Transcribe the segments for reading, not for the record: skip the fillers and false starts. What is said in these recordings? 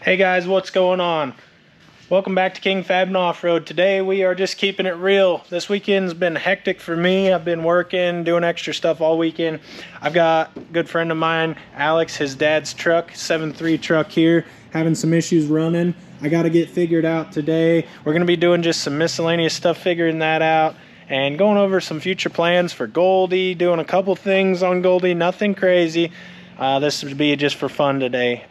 Hey guys, what's going on? Welcome back to King Fab and Off-Road. Today we are just keeping it real. This weekend's been hectic for me. I've been working, doing extra stuff all weekend. I've got a good friend of mine, Alex, his dad's truck, 7.3 truck here, having some issues running. I got to get figured out today. We're going to be doing just some miscellaneous stuff, figuring that out, and going over some future plans for Goldie, doing a couple things on Goldie, nothing crazy. This would be just for fun today.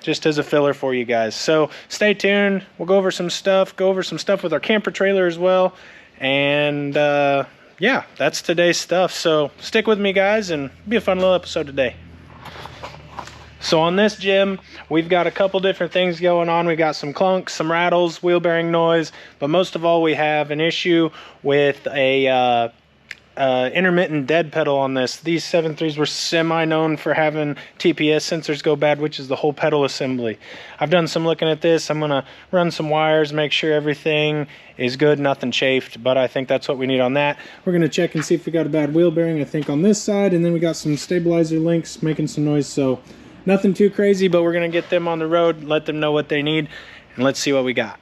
Just as a filler for you guys. So stay tuned. We'll go over some stuff with our camper trailer as well. And yeah, that's today's stuff. So stick with me, guys, and it'll be a fun little episode today. So on this gym, we've got a couple different things going on. We've got some clunks, some rattles, wheel bearing noise, but most of all, we have an issue with a intermittent dead pedal on this. These 7.3s were semi-known for having TPS sensors go bad, which is the whole pedal assembly. I've done some looking at this. I'm gonna run some wires, make sure everything is good, nothing chafed, but I think that's what we need on that. We're gonna check and see if we got a bad wheel bearing, I think, on this side, and then we got some stabilizer links making some noise, so nothing too crazy, but we're gonna get them on the road, let them know what they need, and let's see what we got.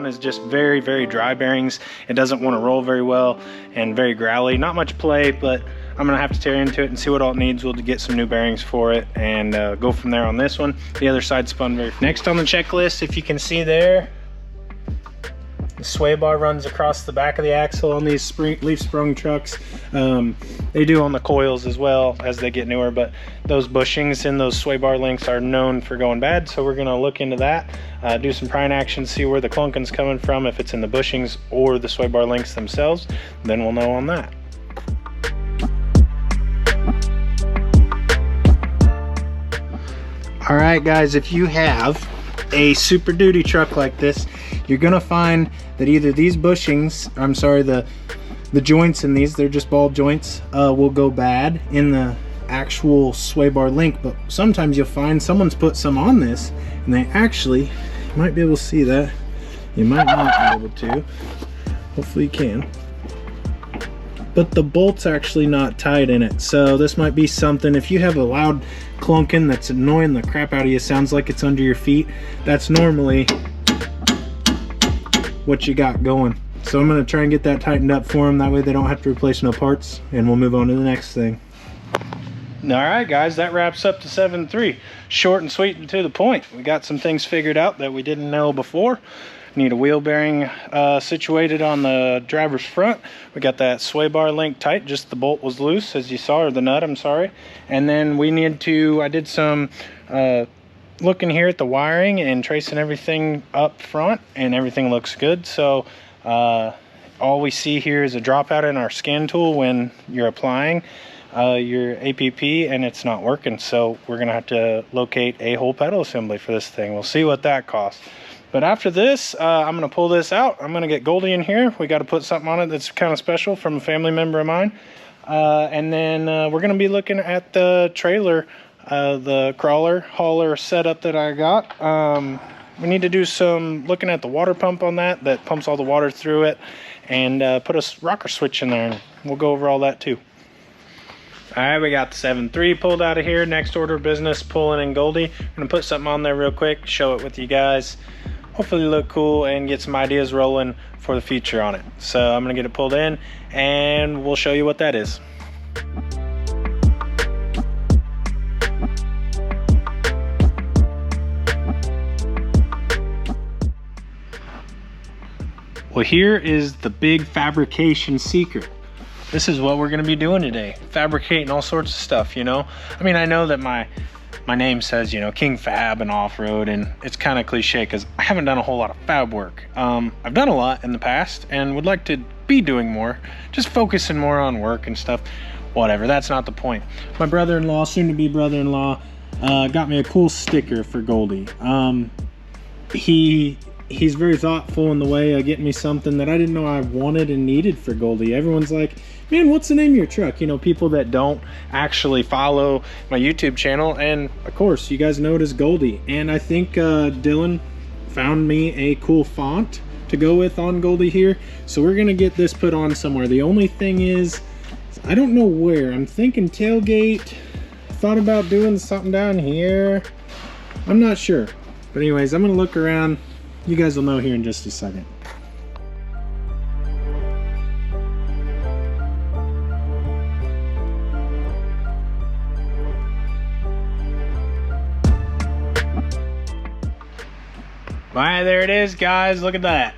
Is just very dry bearings. It doesn't want to roll very well and very growly. Not much play, but I'm gonna have to tear into it and see what all it needs. We'll get some new bearings for it and go from there on this one. The other side spun very. Next on the checklist, if you can see there, the sway bar runs across the back of the axle on these leaf sprung trucks. They do on the coils as well as they get newer, but those bushings and those sway bar links are known for going bad, so we're gonna look into that, do some prying action, see where the clunking's coming from, if it's in the bushings or the sway bar links themselves, then we'll know on that. All right, guys, if you have a Super Duty truck like this, you're gonna find that either these bushings, I'm sorry, the joints in these, they're just ball joints, will go bad in the actual sway bar link, but sometimes you'll find someone's put some on this and they actually, you might be able to see that, you might not be able to, hopefully you can, but the bolt's actually not tight in it. So this might be something, if you have a loud clunking that's annoying the crap out of you, sounds like it's under your feet, that's normally what you got going. So I'm going to try and get that tightened up for them, that way they don't have to replace no parts, and we'll move on to the next thing. All right, guys, that wraps up the 7.3. Short and sweet and to the point. We got some things figured out that we didn't know before. Need a wheel bearing situated on the driver's front. We got that sway bar link tight, just the bolt was loose, as you saw, or the nut, I'm sorry. And then we need to, I did some looking here at the wiring and tracing everything up front, and everything looks good. So all we see here is a dropout in our scan tool when you're applying your APP, and it's not working. So we're gonna have to locate a whole pedal assembly for this thing. We'll see what that costs. But after this, I'm gonna pull this out. I'm gonna get Goldie in here. We got to put something on it that's kind of special from a family member of mine. And then we're gonna be looking at the trailer, the crawler hauler setup that I got. We need to do some looking at the water pump on that pumps all the water through it, and put a rocker switch in there, and we'll go over all that too. All right, we got the 7.3 pulled out of here. Next order of business, pulling in Goldie. I'm gonna put something on there real quick, show it with you guys, hopefully look cool and get some ideas rolling for the future on it. So I'm gonna get it pulled in and we'll show you what that is. Well, here is the big fabrication secret. This is what we're gonna be doing today. Fabricating all sorts of stuff, you know? I mean, I know that my name says, you know, King Fab and Off-Road, and it's kind of cliche because I haven't done a whole lot of fab work. I've done a lot in the past and would like to be doing more, just focusing more on work and stuff. Whatever, that's not the point. My brother-in-law, soon to be brother-in-law, got me a cool sticker for Goldie. He's very thoughtful in the way of getting me something that I didn't know I wanted and needed for Goldie. Everyone's like, man, what's the name of your truck? You know, people that don't actually follow my YouTube channel, and of course, you guys know it as Goldie. And I think Dylan found me a cool font to go with on Goldie here, so we're gonna get this put on somewhere. The only thing is I don't know where. I'm thinking tailgate. Thought about doing something down here. I'm not sure. But anyways, I'm gonna look around. You guys will know here in just a second. All right, there it is, guys. Look at that.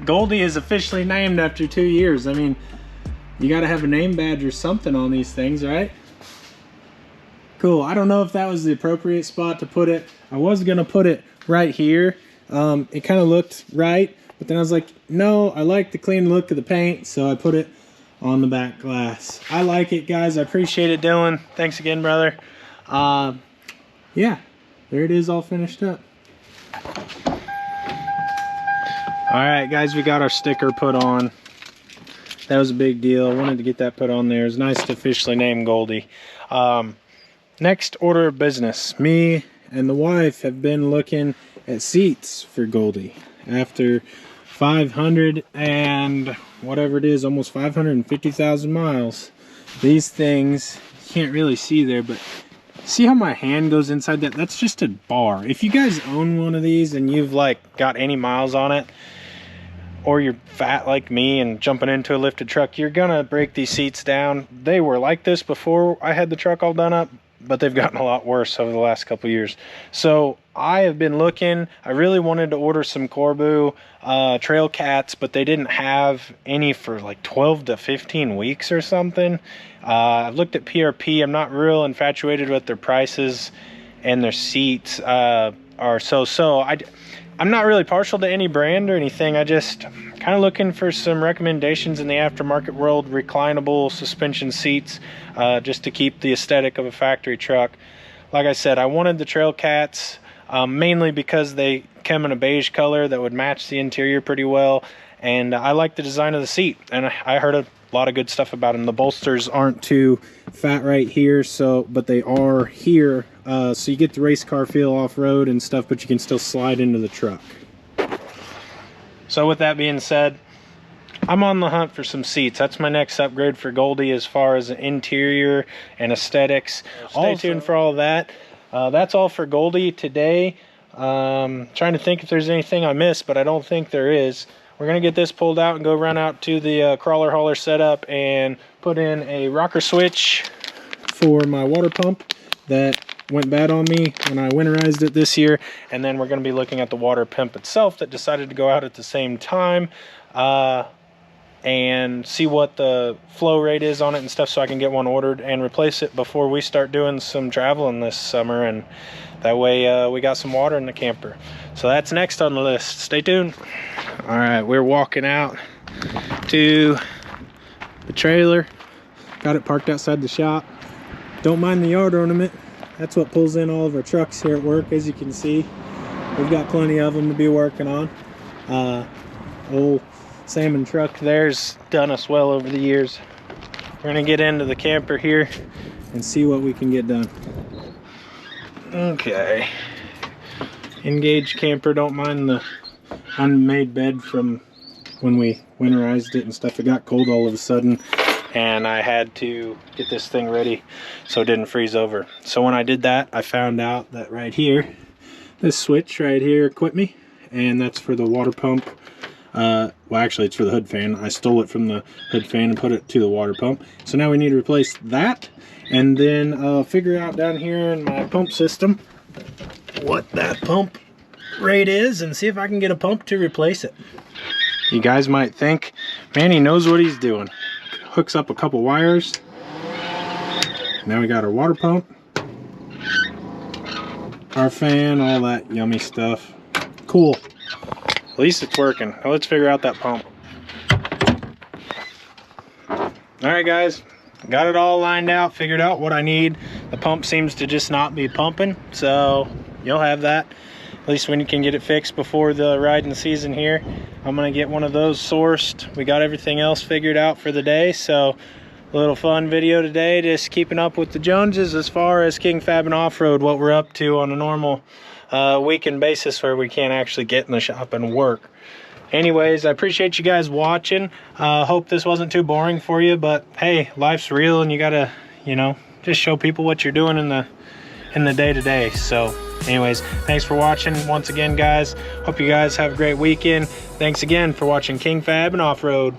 Goldie is officially named after 2 years. I mean, you gotta have a name badge or something on these things, right? Cool. I don't know if that was the appropriate spot to put it. I was gonna put it right here. It kind of looked right, but then I was like, no, I like the clean look of the paint, so I put it on the back glass. I like it, guys. I appreciate it, Dylan. Thanks again, brother. Yeah, there it is, all finished up. All right, guys, we got our sticker put on. That was a big deal. I wanted to get that put on there. It's nice to officially name Goldie. Next order of business. Me and the wife have been looking at seats for Goldie. After 500 and whatever it is, almost 550,000 miles. These things, you can't really see there, but see how my hand goes inside that? That's just a bar. If you guys own one of these and you've like got any miles on it, or you're fat like me and jumping into a lifted truck, you're gonna break these seats down. They were like this before I had the truck all done up, but they've gotten a lot worse over the last couple years. So I have been looking. I really wanted to order some Corbu trail cats, but they didn't have any for like 12 to 15 weeks or something. I've looked at PRP. I'm not real infatuated with their prices, and their seats are so-so. I'm not really partial to any brand or anything. I just kind of looking for some recommendations in the aftermarket world, reclinable suspension seats, just to keep the aesthetic of a factory truck. Like I said, I wanted the Trail Cats, mainly because they come in a beige color that would match the interior pretty well, and I like the design of the seat, and I heard a lot of good stuff about them. The bolsters aren't too fat right here, but they are here, so you get the race car feel off-road and stuff, but you can still slide into the truck. So with that being said, I'm on the hunt for some seats. That's my next upgrade for Goldie as far as interior and aesthetics. Stay tuned for all of that. That's all for Goldie today. Trying to think if there's anything I missed, but I don't think there is. We're going to get this pulled out and go run out to the crawler hauler setup and put in a rocker switch for my water pump that went bad on me when I winterized it this year. And then we're going to be looking at the water pump itself that decided to go out at the same time, and see what the flow rate is on it and stuff, so I can get one ordered and replace it before we start doing some traveling this summer, and that way we got some water in the camper. So that's next on the list. Stay tuned. All right, we're walking out to the trailer. Got it parked outside the shop. Don't mind the yard ornament. That's what pulls in all of our trucks here at work, as you can see. We've got plenty of them to be working on. Old salmon truck there's done us well over the years. We're gonna get into the camper here and see what we can get done. Okay. Engaged camper. Don't mind the unmade bed from when we winterized it and stuff. It got cold all of a sudden, and I had to get this thing ready so it didn't freeze over. So when I did that, I found out that right here, this switch right here quit me, and that's for the water pump. Well, actually it's for the hood fan. I stole it from the hood fan and put it to the water pump. So now we need to replace that, and then figure out down here in my pump system what that pump rate is and see if I can get a pump to replace it. You guys might think, man, he knows what he's doing. Hooks up a couple wires. Now we got our water pump, our fan, all that yummy stuff. Cool. At least it's working. Now let's figure out that pump. Alright guys, got it all lined out, figured out what I need. The pump seems to just not be pumping, so you'll have that. At least when you can get it fixed before the riding season here. I'm gonna get one of those sourced. We got everything else figured out for the day, so a little fun video today, just keeping up with the Joneses as far as King Fab and Off-Road, what we're up to on a normal weekend basis where we can't actually get in the shop and work. Anyways, I appreciate you guys watching. Hope this wasn't too boring for you, but hey, life's real and you gotta, you know, just show people what you're doing in the day-to-day. So anyways, thanks for watching once again, guys. Hope you guys have a great weekend. Thanks again for watching King Fab and Off-Road.